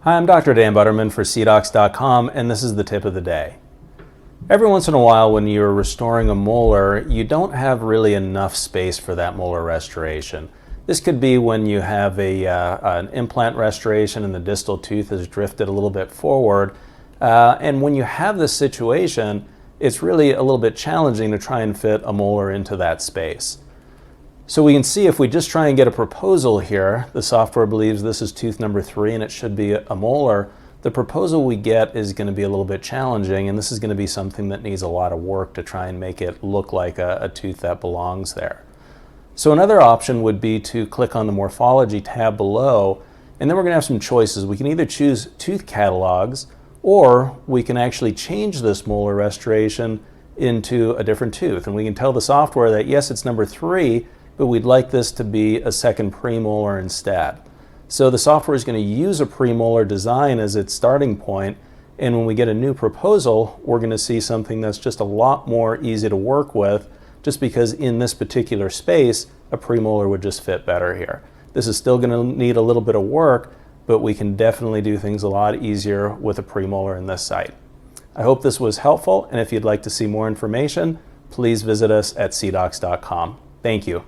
Hi, I'm Dr. Dan Butterman for cdocs.com, and this is the tip of the day. Every once in a while when you're restoring a molar, you don't have really enough space for that molar restoration. This could be when you have an implant restoration and the distal tooth has drifted a little bit forward. And when you have this situation, it's really a little bit challenging to try and fit a molar into that space. So we can see if we just try and get a proposal here, the software believes this is tooth number 3 and it should be a molar. The proposal we get is going to be a little bit challenging, and this is going to be something that needs a lot of work to try and make it look like a tooth that belongs there. So another option would be to click on the Morphology tab below, and then we're going to have some choices. We can either choose tooth catalogs, or we can actually change this molar restoration into a different tooth. And we can tell the software that yes, it's number 3, but we'd like this to be a second premolar instead. So the software is going to use a premolar design as its starting point, and when we get a new proposal, we're going to see something that's just a lot more easy to work with, just because in this particular space, a premolar would just fit better here. This is still going to need a little bit of work, but we can definitely do things a lot easier with a premolar in this site. I hope this was helpful, and if you'd like to see more information, please visit us at cdocs.com. Thank you.